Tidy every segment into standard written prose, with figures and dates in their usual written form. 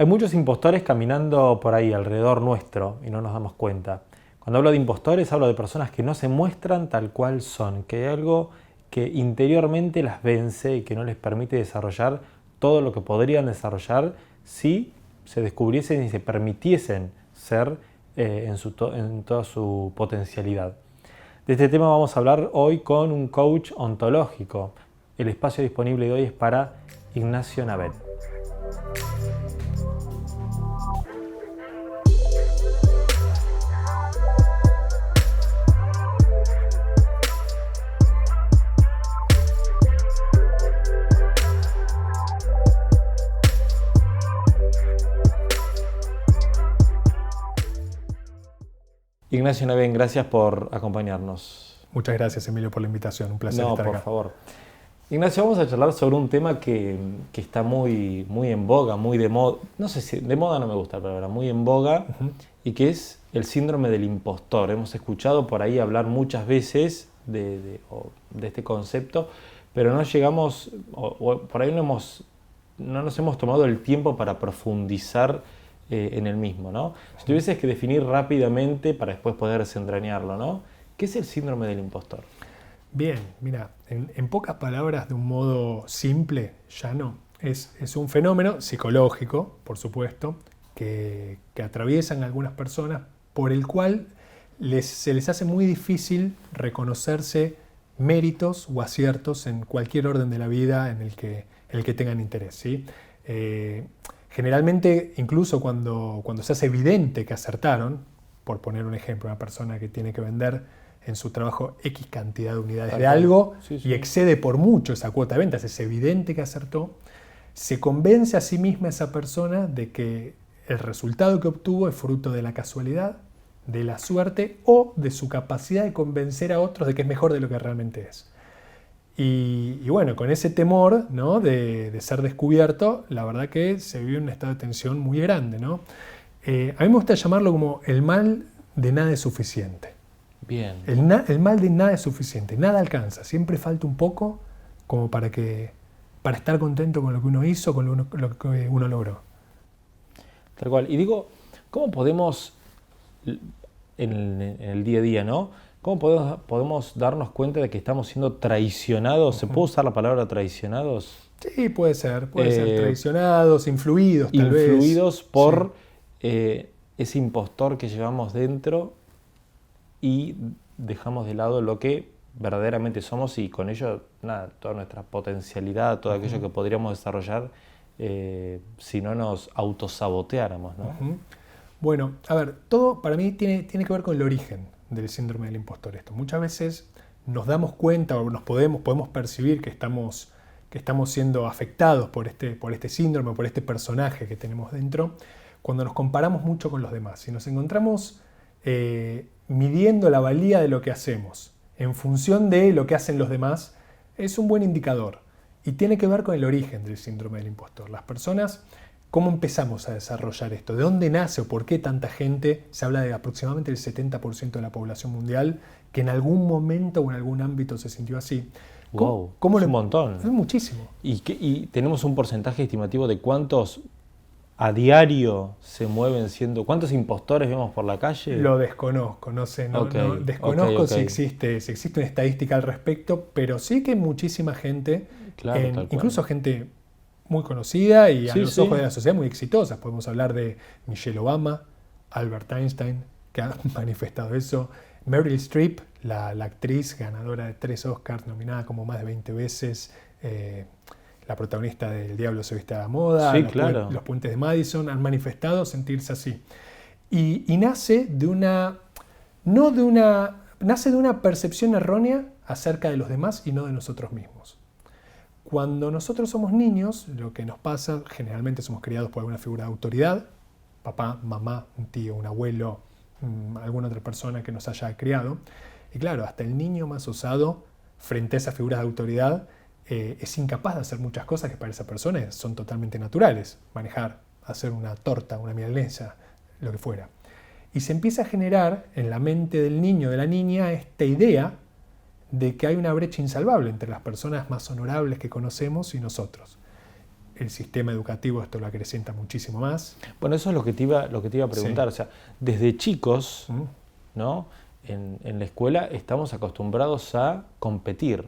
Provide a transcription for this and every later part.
Hay muchos impostores caminando por ahí alrededor nuestro y no nos damos cuenta. Cuando hablo de impostores, hablo de personas que no se muestran tal cual son, que hay algo que interiormente las vence y que no les permite desarrollar todo lo que podrían desarrollar si se descubriesen y se permitiesen ser en toda su potencialidad. De este tema vamos a hablar hoy con un coach ontológico. El espacio disponible de hoy es para Ignacio Nabel. Ignacio Nabel, gracias por acompañarnos. Muchas gracias, Emilio, por la invitación. Un placer estar acá. Por favor. Ignacio, vamos a charlar sobre un tema que está muy en boga, muy de moda. No sé si de moda no me gusta la palabra, muy en boga, y que es el síndrome del impostor. Hemos escuchado por ahí hablar muchas veces de este concepto, pero no llegamos, o por ahí no nos hemos tomado el tiempo para profundizar en el mismo, ¿no? Si tuvieses que definir rápidamente para después poder desentrañarlo, ¿no? ¿Qué es el síndrome del impostor? Bien, mira, en pocas palabras, de un modo simple, llano, es un fenómeno psicológico, por supuesto, que atraviesan algunas personas, por el cual se les hace muy difícil reconocerse méritos o aciertos en cualquier orden de la vida en el que tengan interés, ¿sí? Generalmente, incluso cuando se hace evidente que acertaron, por poner un ejemplo, una persona que tiene que vender en su trabajo X cantidad de unidades de algo y excede por mucho esa cuota de ventas, es evidente que acertó, se convence a sí misma esa persona de que el resultado que obtuvo es fruto de la casualidad, de la suerte o de su capacidad de convencer a otros de que es mejor de lo que realmente es. Y bueno, con ese temor, ¿no?, de ser descubierto, la verdad que se vive un estado de tensión muy grande, ¿no? A mí me gusta llamarlo como el mal de nada es suficiente. Bien. El mal de nada es suficiente, nada alcanza, siempre falta un poco como para estar contento con lo que uno hizo, con lo que uno logró. Tal cual. Y digo, ¿cómo podemos, en el día a día, ¿no? ¿Cómo podemos darnos cuenta de que estamos siendo traicionados? ¿Se puede usar la palabra traicionados? Sí, puede ser traicionados, influidos tal vez. Influidos por ese impostor que llevamos dentro y dejamos de lado lo que verdaderamente somos y con ello, nada, toda nuestra potencialidad, todo aquello que podríamos desarrollar si no nos autosaboteáramos, ¿no? Bueno, a ver, todo para mí tiene que ver con el origen del síndrome del impostor. Esto muchas veces nos damos cuenta o podemos percibir que estamos siendo afectados por este síndrome, por este personaje que tenemos dentro, cuando nos comparamos mucho con los demás. Si nos encontramos midiendo la valía de lo que hacemos en función de lo que hacen los demás, es un buen indicador. Y tiene que ver con el origen del síndrome del impostor. Las personas, ¿cómo empezamos a desarrollar esto? ¿De dónde nace o por qué tanta gente? Se habla de aproximadamente el 70% de la población mundial que en algún momento o en algún ámbito se sintió así. Wow, es un montón. Es muchísimo. Y tenemos un porcentaje estimativo de cuántos a diario se mueven siendo... ¿Cuántos impostores vemos por la calle? Lo desconozco, no sé. Desconozco si existe una estadística al respecto, pero sí que muchísima gente, incluso gente muy conocida y a los ojos de la sociedad muy exitosas. Podemos hablar de Michelle Obama, Albert Einstein, que ha manifestado eso, Meryl Streep, la actriz ganadora de 3 Oscars, nominada como más de 20 veces, la protagonista de El Diablo se viste a la moda, Los Puentes de Madison, han manifestado sentirse así. Y nace de una percepción errónea acerca de los demás y no de nosotros mismos. Cuando nosotros somos niños, lo que nos pasa, generalmente somos criados por alguna figura de autoridad, papá, mamá, un tío, un abuelo, alguna otra persona que nos haya criado. Y claro, hasta el niño más osado, frente a esas figuras de autoridad, es incapaz de hacer muchas cosas que para esa persona son totalmente naturales. Manejar, hacer una torta, una milanesa, lo que fuera. Y se empieza a generar en la mente del niño o de la niña esta idea de que hay una brecha insalvable entre las personas más honorables que conocemos y nosotros. el sistema educativo esto lo acrecenta muchísimo más. Bueno, eso es lo que te iba a preguntar. Sí. O sea, desde chicos, ¿no? En la escuela estamos acostumbrados a competir.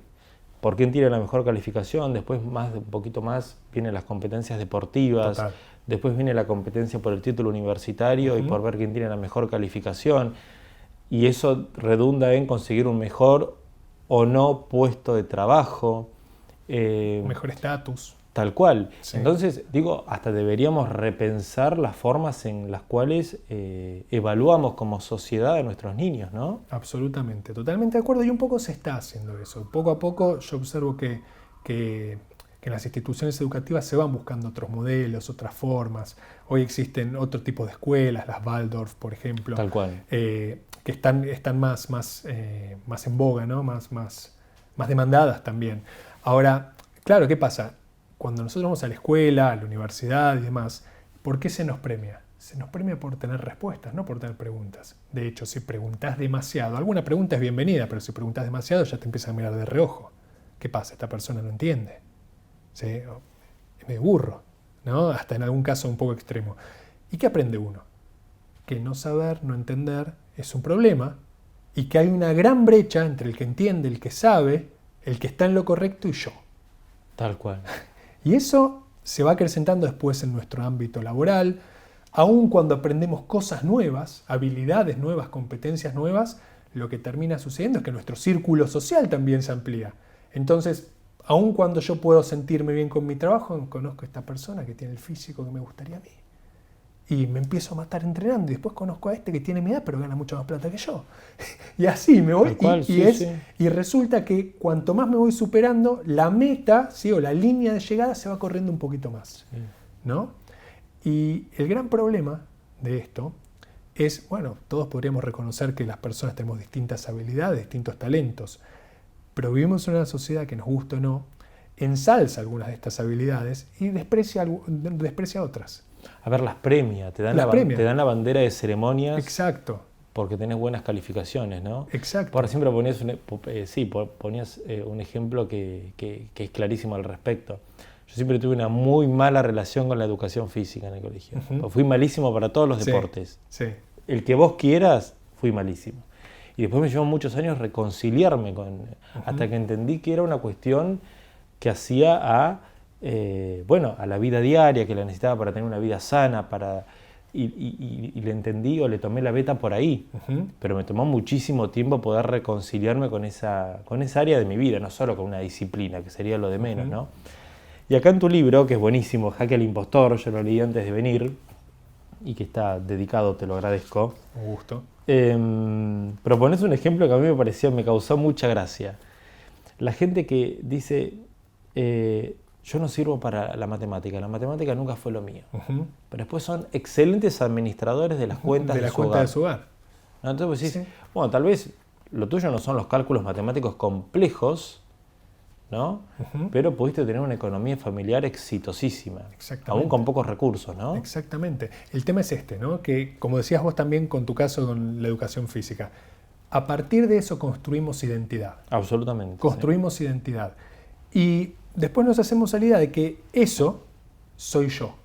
Por quién tiene la mejor calificación, después un poquito más vienen las competencias deportivas, Total. después viene la competencia por el título universitario y por ver quién tiene la mejor calificación. Y eso redunda en conseguir un mejor o no puesto de trabajo. Mejor estatus. Tal cual. Sí. Entonces, digo, hasta deberíamos repensar las formas en las cuales evaluamos como sociedad a nuestros niños, ¿no? Absolutamente, totalmente de acuerdo, y un poco se está haciendo eso. Poco a poco yo observo que en las instituciones educativas se van buscando otros modelos, otras formas. Hoy existen otro tipo de escuelas, las Waldorf, por ejemplo. Tal cual. Que están más en boga, ¿no? más demandadas también. Ahora, claro, ¿qué pasa? Cuando nosotros vamos a la escuela, a la universidad y demás, ¿por qué se nos premia? Se nos premia por tener respuestas, no por tener preguntas. De hecho, si preguntás demasiado, alguna pregunta es bienvenida, pero si preguntás demasiado ya te empiezan a mirar de reojo. ¿Qué pasa? Esta persona no entiende. ¿Sí? Es medio burro, ¿no? Hasta en algún caso un poco extremo. ¿Y qué aprende uno? Que no saber, no entender es un problema y que hay una gran brecha entre el que entiende, el que sabe, el que está en lo correcto y yo. Tal cual. Y eso se va acrecentando después en nuestro ámbito laboral, aun cuando aprendemos cosas nuevas, habilidades nuevas, competencias nuevas, lo que termina sucediendo es que nuestro círculo social también se amplía. Entonces, aun cuando yo puedo sentirme bien con mi trabajo, conozco a esta persona que tiene el físico que me gustaría a mí. Y me empiezo a matar entrenando y después conozco a este que tiene mi edad pero gana mucho más plata que yo. Y así me voy. Y resulta que cuanto más me voy superando, la meta, ¿sí? O la línea de llegada se va corriendo un poquito más. Sí. ¿No? Y el gran problema de esto es, bueno, todos podríamos reconocer que las personas tenemos distintas habilidades, distintos talentos, pero vivimos en una sociedad que, nos gusta o no, ensalza algunas de estas habilidades y desprecia otras. A ver, las premia, te dan la bandera de ceremonias. Exacto. Porque tenés buenas calificaciones, ¿no? Exacto. Por siempre ponías un ejemplo que es clarísimo al respecto. Yo siempre tuve una muy mala relación con la educación física en el colegio. Fui malísimo para todos los deportes. Sí. El que vos quieras, fui malísimo. Y después me llevó muchos años reconciliarme hasta que entendí que era una cuestión que hacía a la vida diaria, que la necesitaba para tener una vida sana, y le entendí o le tomé la beta por ahí. Pero me tomó muchísimo tiempo poder reconciliarme con esa área de mi vida, no solo con una disciplina, que sería lo de menos, ¿no? Y acá en tu libro, que es buenísimo, Jaque al Impostor, yo lo leí antes de venir, y que está dedicado, te lo agradezco. Un gusto. Propones un ejemplo que a mí me causó mucha gracia. La gente que dice... yo no sirvo para la matemática nunca fue lo mío. Pero después son excelentes administradores de las cuentas de su hogar. ¿No? Entonces vos decís, bueno, tal vez lo tuyo no son los cálculos matemáticos complejos, ¿no? Pero pudiste tener una economía familiar exitosísima, aún con pocos recursos, ¿no? Exactamente. El tema es este, ¿no? Que, como decías vos también con tu caso con la educación física, a partir de eso construimos identidad. Absolutamente. Construimos identidad. Y después nos hacemos la idea de que eso soy yo.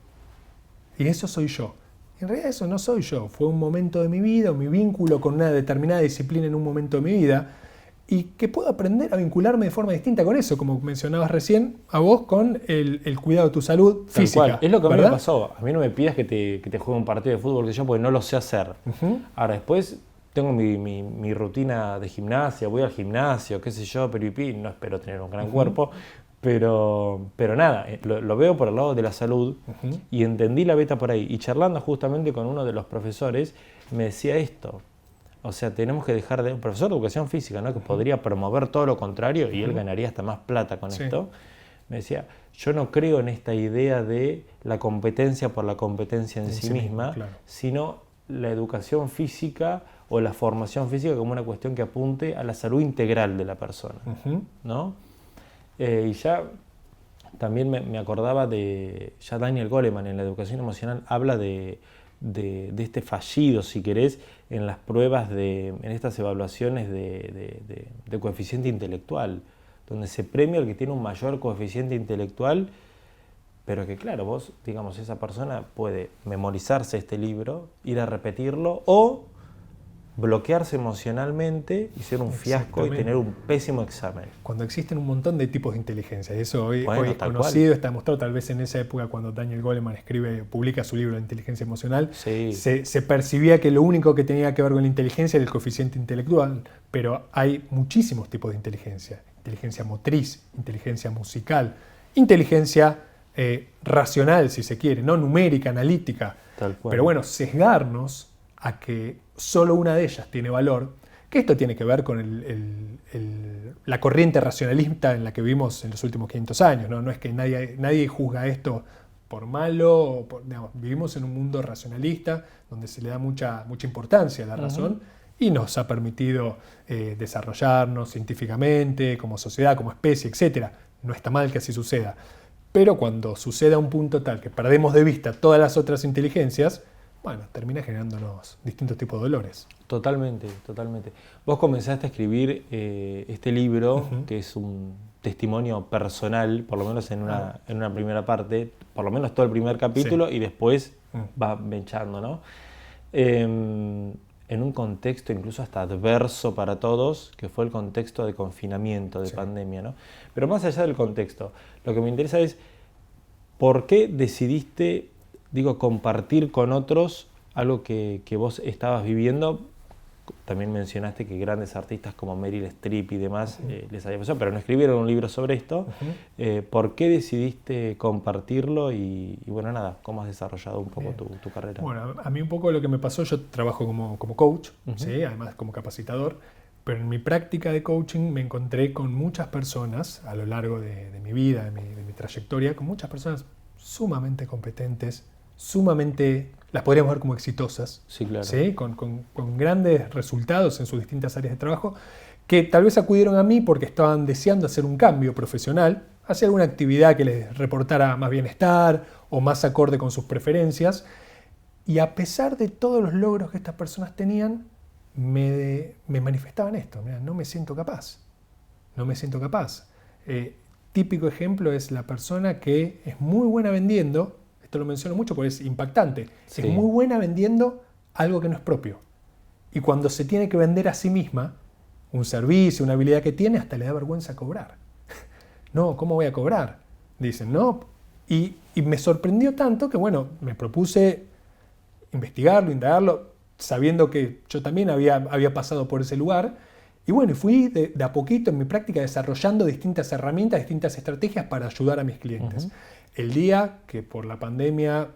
Y eso soy yo. En realidad eso no soy yo. Fue un momento de mi vida, o mi vínculo con una determinada disciplina en un momento de mi vida, y que puedo aprender a vincularme de forma distinta con eso, como mencionabas recién a vos, con el cuidado de tu salud física. Tal cual. Es lo que a mí me pasó. A mí no me pidas que te juegue un partido de fútbol, porque no lo sé hacer. Ahora después tengo mi rutina de gimnasia, voy al gimnasio, qué sé yo, pero no espero tener un gran cuerpo. Pero nada, lo veo por el lado de la salud y entendí la beta por ahí. Y charlando justamente con uno de los profesores, me decía esto. O sea, tenemos que dejar de... Un profesor de educación física, ¿no? Que podría promover todo lo contrario y él ganaría hasta más plata con esto. Me decía, yo no creo en esta idea de la competencia por la competencia en sí misma, sino la educación física o la formación física como una cuestión que apunte a la salud integral de la persona, ¿no? Y ya también me acordaba ya Daniel Goleman en la educación emocional habla de este fallido, si querés, en las pruebas, en estas evaluaciones de coeficiente intelectual, donde se premia al que tiene un mayor coeficiente intelectual pero que claro, vos, digamos, esa persona puede memorizarse este libro, ir a repetirlo o bloquearse emocionalmente y ser un fiasco y tener un pésimo examen. Cuando existen un montón de tipos de inteligencia, y eso hoy es cual. conocido, está demostrado, tal vez en esa época cuando Daniel Goleman publica su libro de inteligencia emocional, sí. se percibía que lo único que tenía que ver con la inteligencia era el coeficiente intelectual, pero hay muchísimos tipos de inteligencia: inteligencia motriz, inteligencia musical, inteligencia racional, si se quiere, no numérica, analítica. Tal cual. Pero bueno, sesgarnos a que solo una de ellas tiene valor, que esto tiene que ver con la corriente racionalista en la que vivimos en los últimos 500 años, ¿no? No es que nadie juzga esto por malo, digamos, vivimos en un mundo racionalista donde se le da mucha importancia a la razón y nos ha permitido desarrollarnos científicamente, como sociedad, como especie, etc. No está mal que así suceda, pero cuando suceda un punto tal que perdemos de vista todas las otras inteligencias, bueno, termina generándonos distintos tipos de dolores. Totalmente, totalmente. Vos comenzaste a escribir este libro, que es un testimonio personal, por lo menos en una primera parte, por lo menos todo el primer capítulo, y después va echando, ¿no? En un contexto incluso hasta adverso para todos, que fue el contexto de confinamiento, de pandemia, ¿no? Pero más allá del contexto, lo que me interesa es por qué decidiste, compartir con otros algo que vos estabas viviendo. También mencionaste que grandes artistas como Meryl Streep y demás les había pasado, pero no escribieron un libro sobre esto. ¿Por qué decidiste compartirlo? Y bueno, nada, ¿cómo has desarrollado un poco tu carrera? Bueno, a mí un poco lo que me pasó, yo trabajo como coach, ¿sí? Además como capacitador, pero en mi práctica de coaching me encontré con muchas personas a lo largo de mi vida, de mi trayectoria, con muchas personas sumamente competentes, las podríamos ver como exitosas, sí, claro. ¿sí? Con grandes resultados en sus distintas áreas de trabajo, que tal vez acudieron a mí porque estaban deseando hacer un cambio profesional, hacer alguna actividad que les reportara más bienestar o más acorde con sus preferencias, y a pesar de todos los logros que estas personas tenían, me manifestaban esto: mira, no me siento capaz. Típico ejemplo es la persona que es muy buena vendiendo. Esto lo menciono mucho porque es impactante. Sí. Es muy buena vendiendo algo que no es propio. Y cuando se tiene que vender a sí misma un servicio, una habilidad que tiene, hasta le da vergüenza cobrar. No, ¿cómo voy a cobrar? Dicen, no. Y me sorprendió tanto que, bueno, me propuse investigarlo, indagarlo, sabiendo que yo también había pasado por ese lugar. Y bueno, fui de a poquito en mi práctica desarrollando distintas herramientas, distintas estrategias para ayudar a mis clientes. El día que por la pandemia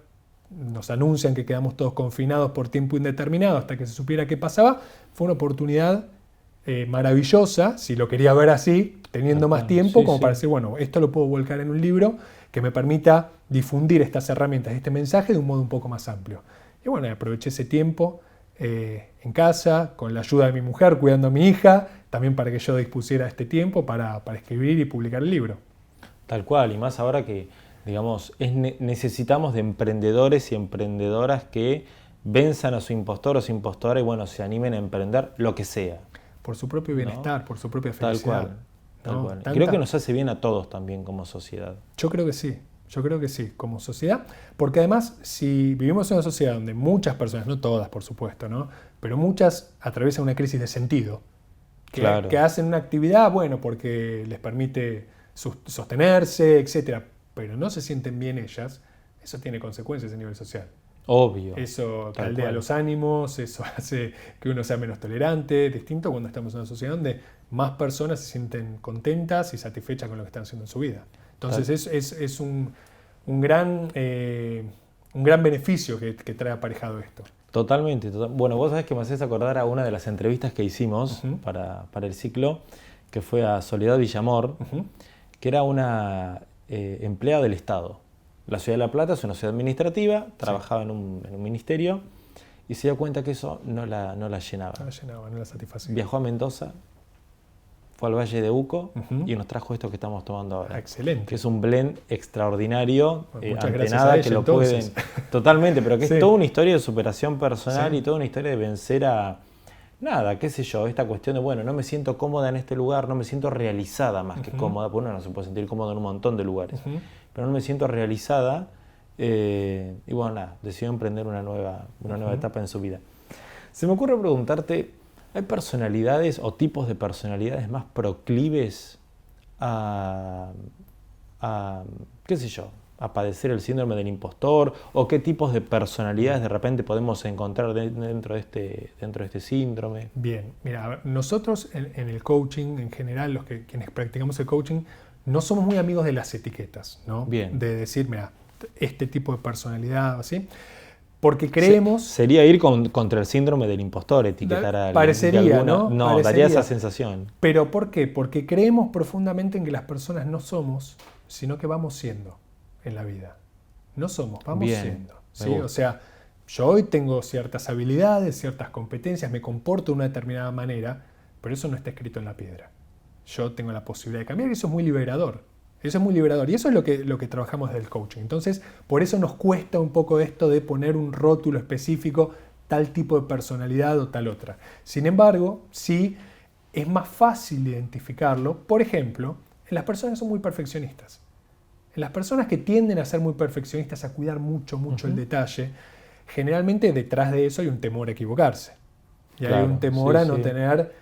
nos anuncian que quedamos todos confinados por tiempo indeterminado hasta que se supiera qué pasaba, fue una oportunidad maravillosa, si lo quería ver así, teniendo más tiempo, como para decir, bueno, esto lo puedo volcar en un libro que me permita difundir estas herramientas, este mensaje de un modo un poco más amplio. Y bueno, aproveché ese tiempo en casa, con la ayuda de mi mujer, cuidando a mi hija, también para que yo dispusiera este tiempo para escribir y publicar el libro. Tal cual, y más ahora que, digamos, necesitamos de emprendedores y emprendedoras que venzan a su impostor o su impostora y bueno, se animen a emprender lo que sea. Por su propio bienestar, ¿no? Por su propia felicidad. Tal cual. Creo que nos hace bien a todos también como sociedad. Yo creo que sí, como sociedad, porque además si vivimos en una sociedad donde muchas personas, no todas por supuesto, ¿no? Pero muchas atraviesan una crisis de sentido, que hacen una actividad, bueno, porque les permite sostenerse, etcétera, pero no se sienten bien ellas, eso tiene consecuencias a nivel social. Obvio. Eso caldea los ánimos, eso hace que uno sea menos tolerante, distinto cuando estamos en una sociedad donde más personas se sienten contentas y satisfechas con lo que están haciendo en su vida. Entonces es un gran beneficio que trae aparejado esto. Totalmente. Bueno, vos sabés que me haces acordar a una de las entrevistas que hicimos para el ciclo, que fue a Soledad Villamor, que era una empleada del Estado. La ciudad de La Plata es una ciudad administrativa, trabajaba en un ministerio y se dio cuenta que eso no la llenaba. No la satisfacía. Viajó a Mendoza, fue al Valle de Uco y nos trajo esto que estamos tomando ahora. Excelente. Que es un blend extraordinario, muchas ante gracias nada a ella, que lo entonces. pueden... Totalmente, pero que es toda una historia de superación personal y toda una historia de vencer a... nada, qué sé yo, esta cuestión de, bueno, no me siento cómoda en este lugar, no me siento realizada más que cómoda, porque uno no se puede sentir cómodo en un montón de lugares, pero no me siento realizada, y bueno, nada, decidió emprender una nueva etapa en su vida. Se me ocurre preguntarte, ¿hay personalidades o tipos de personalidades más proclives a qué sé yo, a padecer el síndrome del impostor, o qué tipos de personalidades de repente podemos encontrar dentro de este síndrome? Bien, mira, a ver, nosotros en el coaching, en general, quienes practicamos el coaching, no somos muy amigos de las etiquetas, ¿no? Bien. De decir, mira, este tipo de personalidad, ¿sí? Porque creemos... Sería ir contra el síndrome del impostor, etiquetar a alguien. Parecería, ¿no? No, Parecería. daría esa sensación. ¿Pero por qué? Porque creemos profundamente en que las personas no somos, sino que vamos siendo en la vida. No somos, vamos siendo. ¿Sí? O sea, yo hoy tengo ciertas habilidades, ciertas competencias, me comporto de una determinada manera, pero eso no está escrito en la piedra. Yo tengo la posibilidad de cambiar y eso es muy liberador. Eso es muy liberador y eso es lo que trabajamos desde el coaching. Entonces, por eso nos cuesta un poco esto de poner un rótulo específico, tal tipo de personalidad o tal otra. Sin embargo, sí es más fácil identificarlo, por ejemplo, en las personas que son muy perfeccionistas. En las personas que tienden a ser muy perfeccionistas, a cuidar mucho el detalle, generalmente detrás de eso hay un temor a equivocarse. Y hay un temor a no tener,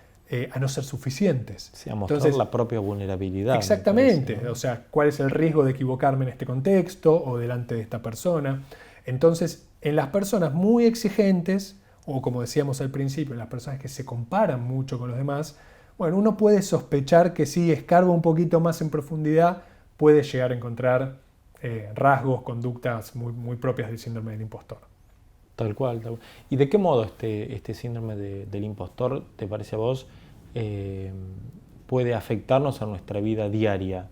a no ser suficientes. Sí, a mostrar la propia vulnerabilidad. Exactamente. Parece, ¿no? O sea, ¿cuál es el riesgo de equivocarme en este contexto o delante de esta persona? Entonces, en las personas muy exigentes, o como decíamos al principio, en las personas que se comparan mucho con los demás, bueno, uno puede sospechar que si escarba un poquito más en profundidad, puede llegar a encontrar rasgos, conductas muy propias del síndrome del impostor. Tal cual. ¿Y de qué modo este síndrome del impostor, te parece a vos, puede afectarnos a nuestra vida diaria?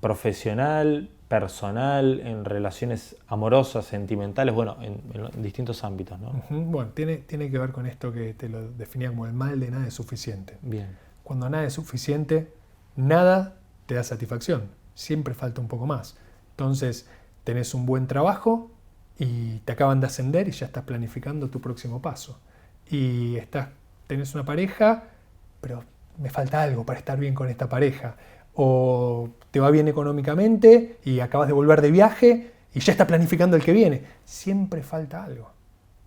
Profesional, personal, en relaciones amorosas, sentimentales, bueno, en distintos ámbitos, ¿no? Bueno, tiene que ver con esto que te lo definía como el mal de nada es suficiente. Bien. Cuando nada es suficiente, nada te da satisfacción. Siempre falta un poco más. Entonces, tenés un buen trabajo y te acaban de ascender y ya estás planificando tu próximo paso. Y tenés una pareja, pero me falta algo para estar bien con esta pareja. O te va bien económicamente y acabas de volver de viaje y ya estás planificando el que viene. Siempre falta algo.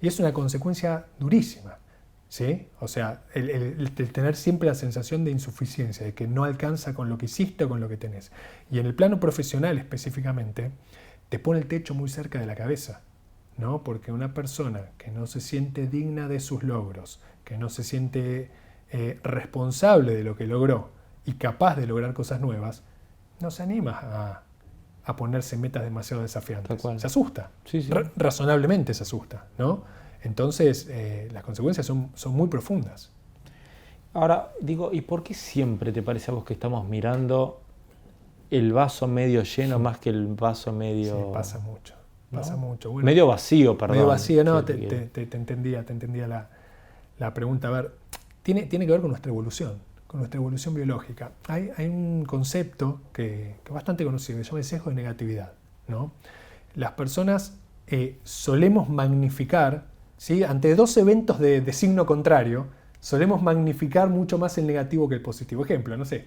Y es una consecuencia durísima. ¿Sí? O sea, el tener siempre la sensación de insuficiencia, de que no alcanza con lo que hiciste o con lo que tenés. Y en el plano profesional específicamente, te pone el techo muy cerca de la cabeza, ¿no? Porque una persona que no se siente digna de sus logros, que no se siente responsable de lo que logró y capaz de lograr cosas nuevas, no se anima a ponerse metas demasiado desafiantes. Se asusta. Sí. Razonablemente se asusta, ¿no? Entonces, las consecuencias son muy profundas. Ahora, digo, ¿y por qué siempre te parece a vos que estamos mirando el vaso medio lleno más que el vaso medio... Sí, pasa mucho. Pasa mucho. Bueno, medio vacío, perdón. Medio vacío, no, te entendía la pregunta. A ver, tiene que ver con nuestra evolución biológica. Hay un concepto que es bastante conocido, que se llama el sesgo de negatividad, ¿no? Las personas solemos magnificar, ¿sí? Ante dos eventos de signo contrario, solemos magnificar mucho más el negativo que el positivo. Ejemplo, no sé,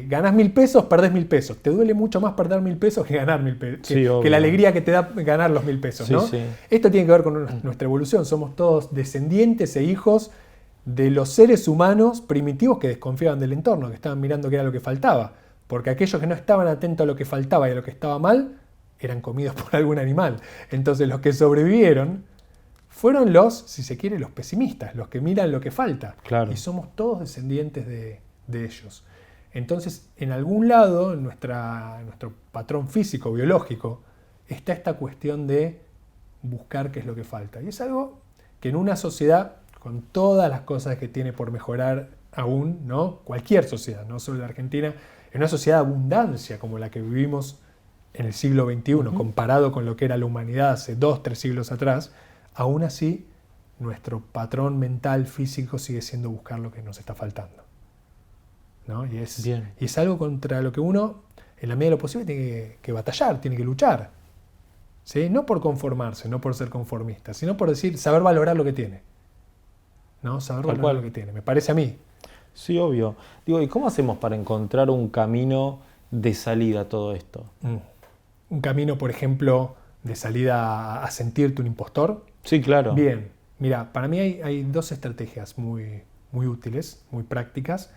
ganás 1.000 pesos, perdés 1.000 pesos. Te duele mucho más perder 1.000 pesos que ganar 1.000 pesos, que la alegría que te da ganar los 1.000 pesos, ¿no? Sí. Esto tiene que ver con nuestra evolución. Somos todos descendientes e hijos de los seres humanos primitivos que desconfiaban del entorno, que estaban mirando qué era lo que faltaba. Porque aquellos que no estaban atentos a lo que faltaba y a lo que estaba mal, eran comidos por algún animal. Entonces los que sobrevivieron fueron si se quiere, los pesimistas, los que miran lo que falta. Claro. Y somos todos descendientes de ellos. Entonces, en algún lado, en nuestro patrón físico, biológico, está esta cuestión de buscar qué es lo que falta. Y es algo que en una sociedad, con todas las cosas que tiene por mejorar aún, ¿no? Cualquier sociedad, no solo la Argentina, en una sociedad de abundancia como la que vivimos en el siglo XXI, comparado con lo que era la humanidad hace 2-3 siglos atrás, aún así nuestro patrón mental, físico sigue siendo buscar lo que nos está faltando, ¿no? Y es algo contra lo que uno, en la medida de lo posible, tiene que batallar, tiene que luchar, ¿sí? No por conformarse, no por ser conformista, sino por saber valorar lo que tiene. ¿no? Saber Tal valorar cual. lo que tiene, me parece a mí. Sí, obvio. Digo, ¿y cómo hacemos para encontrar un camino de salida a todo esto? Un camino, por ejemplo, de salida a sentirte un impostor. Sí, claro. Bien, mira, para mí hay dos estrategias muy, muy útiles, muy prácticas.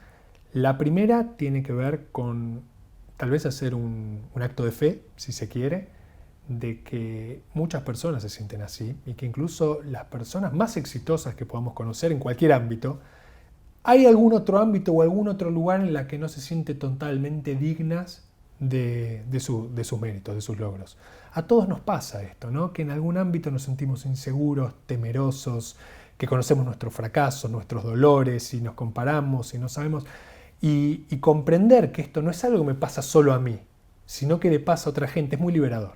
La primera tiene que ver con tal vez hacer un acto de fe, si se quiere, de que muchas personas se sienten así y que incluso las personas más exitosas que podamos conocer en cualquier ámbito, hay algún otro ámbito o algún otro lugar en la que no se sienten totalmente dignas de sus méritos, de sus logros. A todos nos pasa esto, ¿no? Que en algún ámbito nos sentimos inseguros, temerosos, que conocemos nuestros fracasos, nuestros dolores y nos comparamos y no sabemos. Y comprender que esto no es algo que me pasa solo a mí, sino que le pasa a otra gente, es muy liberador,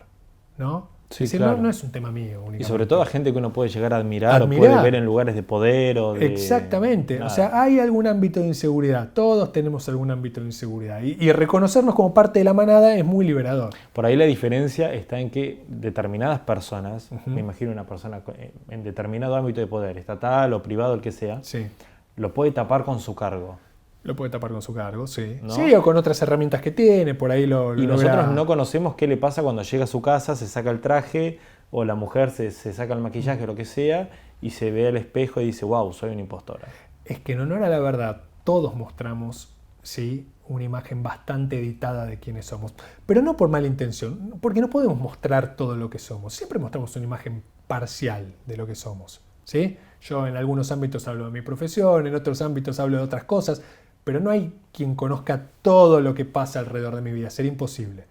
¿no? Sí, Es decir, claro. no es un tema mío únicamente. Y sobre todo a gente que uno puede llegar a admirar o puede ver en lugares de poder o de... Exactamente. Nada. O sea, hay algún ámbito de inseguridad. Todos tenemos algún ámbito de inseguridad. Y reconocernos como parte de la manada es muy liberador. Por ahí la diferencia está en que determinadas personas, me imagino una persona en determinado ámbito de poder, estatal o privado, el que sea, Sí. lo puede tapar con su cargo. Lo puede tapar con su cargo, sí. ¿No? Sí, o con otras herramientas que tiene, por ahí lo Y logra. nosotros no conocemos qué le pasa cuando llega a su casa, se saca el traje, o la mujer se saca el maquillaje o lo que sea, y se ve al espejo y dice, wow, soy una impostora. Es que en honor a la verdad, todos mostramos, sí, una imagen bastante editada de quiénes somos. Pero no por mala intención, porque no podemos mostrar todo lo que somos. Siempre mostramos una imagen parcial de lo que somos, ¿sí? Yo en algunos ámbitos hablo de mi profesión, en otros ámbitos hablo de otras cosas, pero no hay quien conozca todo lo que pasa alrededor de mi vida, sería imposible.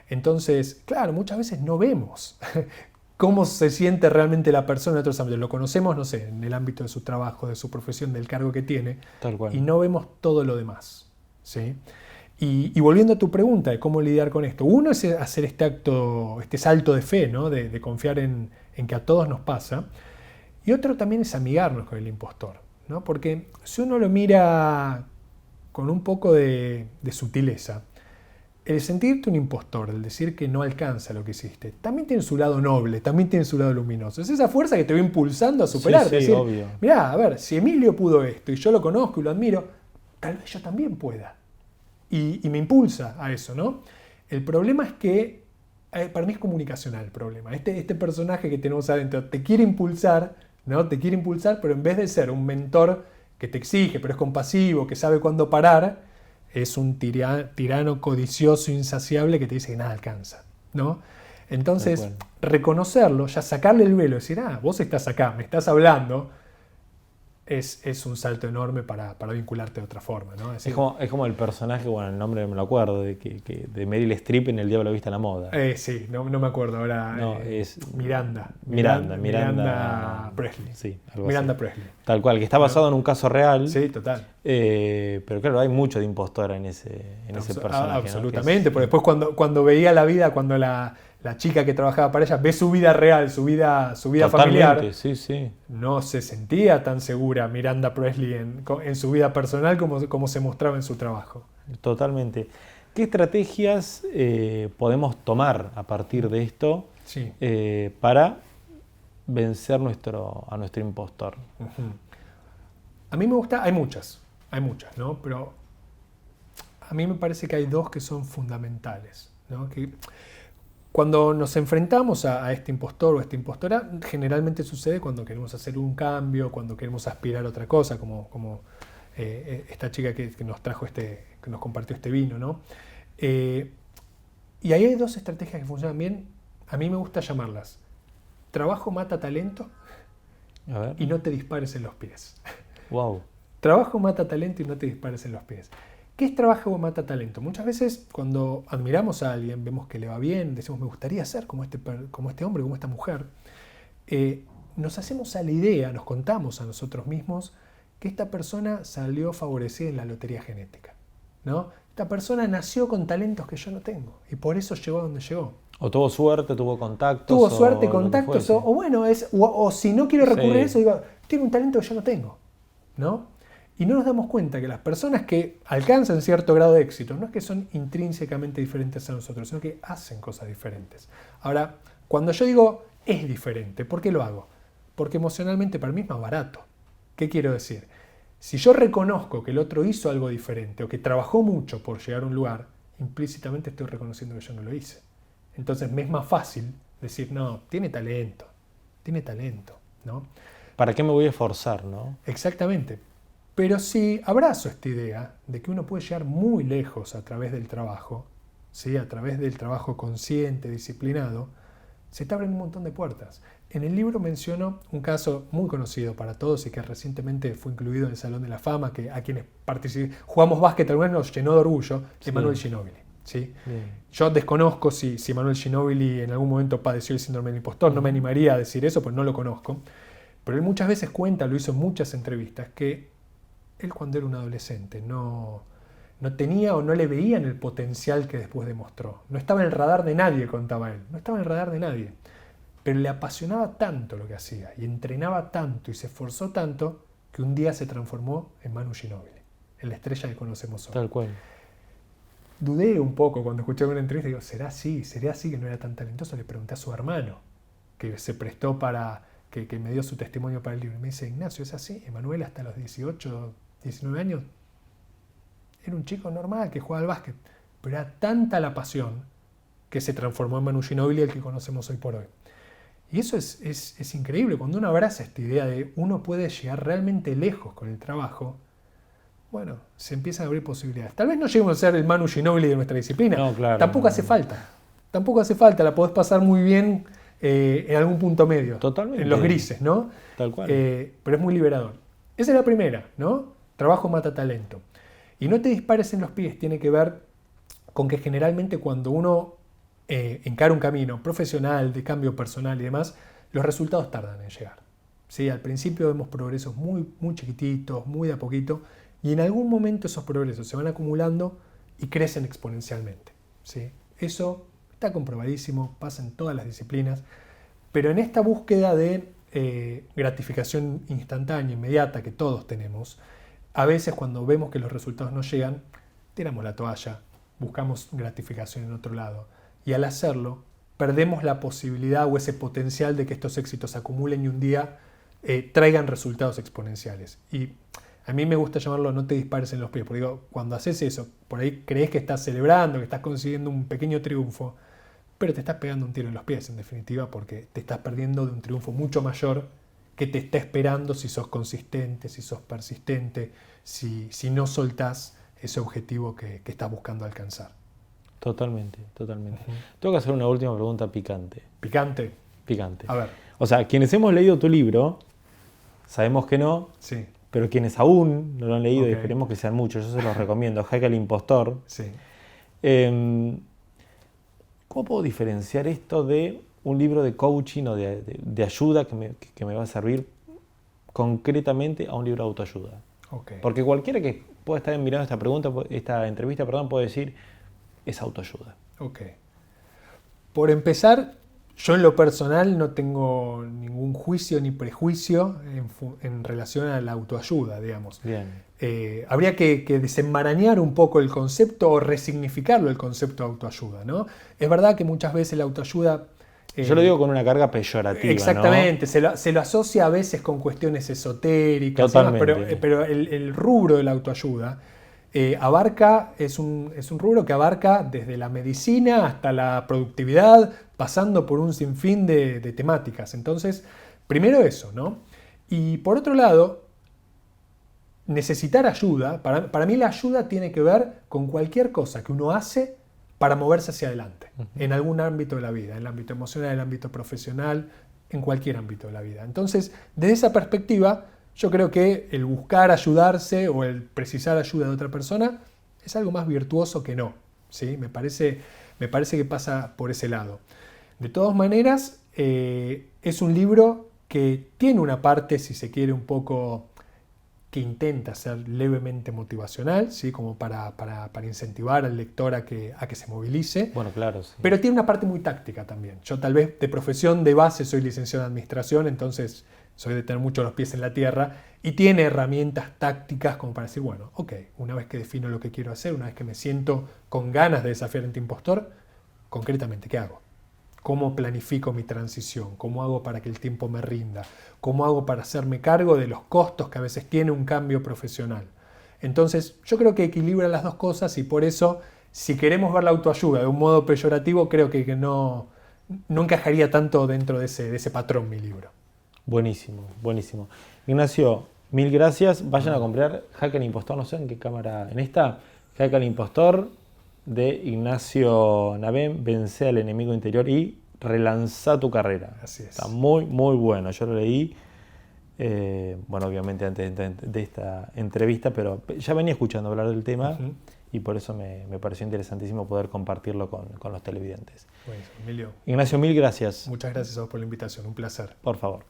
Entonces, claro, muchas veces no vemos cómo se siente realmente la persona en otros ámbitos. Lo conocemos, no sé, en el ámbito de su trabajo, de su profesión, del cargo que tiene, Tal cual. y no vemos todo lo demás, ¿sí? Y volviendo a tu pregunta de cómo lidiar con esto, uno es hacer este acto, este salto de fe, ¿no? De confiar en que a todos nos pasa, y otro también es amigarnos con el impostor, ¿no? Porque si uno lo mira con un poco de sutileza, el sentirte un impostor, el decir que no alcanza lo que hiciste, también tiene su lado noble, también tiene su lado luminoso. Es esa fuerza que te va impulsando a superar. Sí, sí, decir, obvio. mirá, a ver, si Emilio pudo esto y yo lo conozco y lo admiro, tal vez yo también pueda. Y me impulsa a eso, ¿no? El problema es que, para mí es comunicacional el problema. Este personaje que tenemos adentro te quiere impulsar, ¿no? Te quiere impulsar, pero en vez de ser un mentor que te exige, pero es compasivo, que sabe cuándo parar, es un tirano codicioso, insaciable, que te dice que nada alcanza, ¿no? Entonces, reconocerlo, ya sacarle el velo, decir, vos estás acá, me estás hablando, es un salto enorme para vincularte de otra forma, ¿no? Es como el personaje, bueno, el nombre no me lo acuerdo, de Meryl Streep en El Diablo Viste a la Moda. Sí, no me acuerdo ahora. No, es Miranda Presley. Sí, algo Miranda así. Presley. Tal cual, que está basado en un caso real. Sí, total. Pero claro, hay mucho de impostora en ese personaje. Absolutamente, ¿no? porque después cuando veía la vida, cuando la chica que trabajaba para ella ve su vida real, su vida familiar, sí, sí. no se sentía tan segura Miranda Presley en su vida personal como se mostraba en su trabajo. Totalmente. ¿Qué estrategias podemos tomar a partir de esto Sí. para vencer a nuestro impostor? Uh-huh. A mí me gusta, hay muchas, ¿no? Pero a mí me parece que hay dos que son fundamentales, ¿no? Que cuando nos enfrentamos a este impostor o a esta impostora, generalmente sucede cuando queremos hacer un cambio, cuando queremos aspirar a otra cosa, como esta chica que nos trajo que nos compartió este vino, ¿no? Y ahí hay dos estrategias que funcionan bien. A mí me gusta llamarlas trabajo mata talento y no te dispares en los pies. Wow. Trabajo mata talento y no te dispares en los pies. ¿Qué es trabajo mata talento? Muchas veces cuando admiramos a alguien, vemos que le va bien, decimos me gustaría ser como este hombre, como esta mujer, nos hacemos a la idea, nos contamos a nosotros mismos que esta persona salió favorecida en la lotería genética, ¿no? Esta persona nació con talentos que yo no tengo y por eso llegó a donde llegó. O tuvo suerte, tuvo contactos. Tuvo suerte, contactos, o bueno, o si no quiero recurrir a eso, digo, tiene un talento que yo no tengo, ¿no? Y no nos damos cuenta que las personas que alcanzan cierto grado de éxito no es que son intrínsecamente diferentes a nosotros, sino que hacen cosas diferentes. Ahora, cuando yo digo es diferente, ¿por qué lo hago? Porque emocionalmente para mí es más barato, ¿Qué quiero decir? Si yo reconozco que el otro hizo algo diferente o que trabajó mucho por llegar a un lugar, implícitamente estoy reconociendo que yo no lo hice. Entonces me es más fácil decir, no, tiene talento, ¿no? ¿Para qué me voy a esforzar, no? Exactamente. Pero sí abrazo esta idea de que uno puede llegar muy lejos a través del trabajo, ¿sí? A través del trabajo consciente, disciplinado, se te abren un montón de puertas. En el libro menciono un caso muy conocido para todos y que recientemente fue incluido en el Salón de la Fama, que a quienes jugamos básquet alguna vez nos llenó de orgullo, de Manu Ginóbili. ¿Sí? Yo desconozco si Manu Ginóbili en algún momento padeció el síndrome del impostor, no me animaría a decir eso, pues no lo conozco. Pero él muchas veces cuenta, lo hizo en muchas entrevistas, que él cuando era un adolescente no tenía o no le veían el potencial que después demostró. No estaba en el radar de nadie, contaba él. No estaba en el radar de nadie. Pero le apasionaba tanto lo que hacía y entrenaba tanto y se esforzó tanto que un día se transformó en Manu Ginóbili, en la estrella que conocemos hoy. Tal cual. Dudé un poco cuando escuché una entrevista y digo, ¿será así que no era tan talentoso? Le pregunté a su hermano, que se prestó para... Que me dio su testimonio para el libro. Y me dice, Ignacio, es así. Emanuel hasta los 18, 19 años era un chico normal que jugaba al básquet. Pero era tanta la pasión que se transformó en Manu Ginóbili, el que conocemos hoy por hoy. Y eso es increíble. Cuando uno abraza esta idea de uno puede llegar realmente lejos con el trabajo, bueno, se empiezan a abrir posibilidades. Tal vez no lleguemos a ser el Manu Ginóbili de nuestra disciplina. No, claro. Tampoco hace falta. Tampoco hace falta. La podés pasar muy bien en algún punto medio. Totalmente. En los grises, ¿no? Tal cual. Pero es muy liberador. Esa es la primera, ¿no? Trabajo mata talento. Y no te dispares en los pies. Tiene que ver con que generalmente cuando uno encara un camino profesional, de cambio personal y demás, los resultados tardan en llegar. ¿Sí? Al principio vemos progresos muy, muy chiquititos, muy de a poquito, y en algún momento esos progresos se van acumulando y crecen exponencialmente. ¿Sí? Eso está comprobadísimo, pasa en todas las disciplinas, pero en esta búsqueda de gratificación instantánea, inmediata, que todos tenemos, a veces cuando vemos que los resultados no llegan, tiramos la toalla, buscamos gratificación en otro lado, y al hacerlo, perdemos la posibilidad o ese potencial de que estos éxitos se acumulen y un día traigan resultados exponenciales. Y a mí me gusta llamarlo no te dispares en los pies, porque digo, cuando haces eso, por ahí crees que estás celebrando, que estás consiguiendo un pequeño triunfo, pero te estás pegando un tiro en los pies, en definitiva, porque te estás perdiendo de un triunfo mucho mayor que te está esperando si sos consistente, si sos persistente, si no soltás ese objetivo que estás buscando alcanzar. Totalmente. Tengo que hacer una última pregunta picante. ¿Picante? Picante. A ver. O sea, quienes hemos leído tu libro, sabemos que no, Sí. pero quienes aún no lo han leído, y Ok. esperemos que sean muchos, yo se los recomiendo, Jaque al Impostor. Sí. ¿Cómo puedo diferenciar esto de un libro de coaching o de ayuda que me va a servir concretamente a un libro de autoayuda? Okay. Porque cualquiera que pueda estar mirando esta entrevista, puede decir, es autoayuda. Ok. Por empezar, yo en lo personal no tengo ningún juicio ni prejuicio en relación a la autoayuda, digamos. Bien. Habría que desenmarañar un poco el concepto o resignificarlo el concepto de autoayuda, ¿no? Es verdad que muchas veces la autoayuda... Yo lo digo con una carga peyorativa, exactamente, ¿no? se lo asocia a veces con cuestiones esotéricas, Totalmente. pero el rubro de la autoayuda es un rubro que abarca desde la medicina hasta la productividad, pasando por un sinfín de temáticas. Entonces, primero eso, ¿no? Y por otro lado, necesitar ayuda, para mí la ayuda tiene que ver con cualquier cosa que uno hace para moverse hacia adelante, en algún ámbito de la vida, en el ámbito emocional, en el ámbito profesional, en cualquier ámbito de la vida. Entonces, desde esa perspectiva, yo creo que el buscar ayudarse o el precisar ayuda de otra persona es algo más virtuoso que no, ¿sí? Me parece que pasa por ese lado. De todas maneras, es un libro que tiene una parte, si se quiere, un poco que intenta ser levemente motivacional, ¿sí? Como para incentivar al lector a que se movilice. Bueno, claro, sí. Pero tiene una parte muy táctica también. Yo tal vez de profesión de base soy licenciado en administración, entonces soy de tener mucho los pies en la tierra, y tiene herramientas tácticas como para decir, bueno, ok, una vez que defino lo que quiero hacer, una vez que me siento con ganas de desafiar a este impostor, concretamente, ¿qué hago? ¿Cómo planifico mi transición? ¿Cómo hago para que el tiempo me rinda? ¿Cómo hago para hacerme cargo de los costos que a veces tiene un cambio profesional? Entonces, yo creo que equilibra las dos cosas y por eso, si queremos ver la autoayuda de un modo peyorativo, creo que no encajaría tanto dentro de ese patrón mi libro. Buenísimo, buenísimo. Ignacio, mil gracias. Vayan a comprar Hack al Impostor, no sé en qué cámara, en esta, Hack al Impostor de Ignacio Navem, Vence al enemigo interior y relanza tu carrera. Así es. Está muy, muy bueno. Yo lo leí, bueno, obviamente antes de esta entrevista, pero ya venía escuchando hablar del tema y por eso me pareció interesantísimo poder compartirlo con los televidentes. Bueno, Emilio. Ignacio, mil gracias. Muchas gracias a vos por la invitación, un placer. Por favor.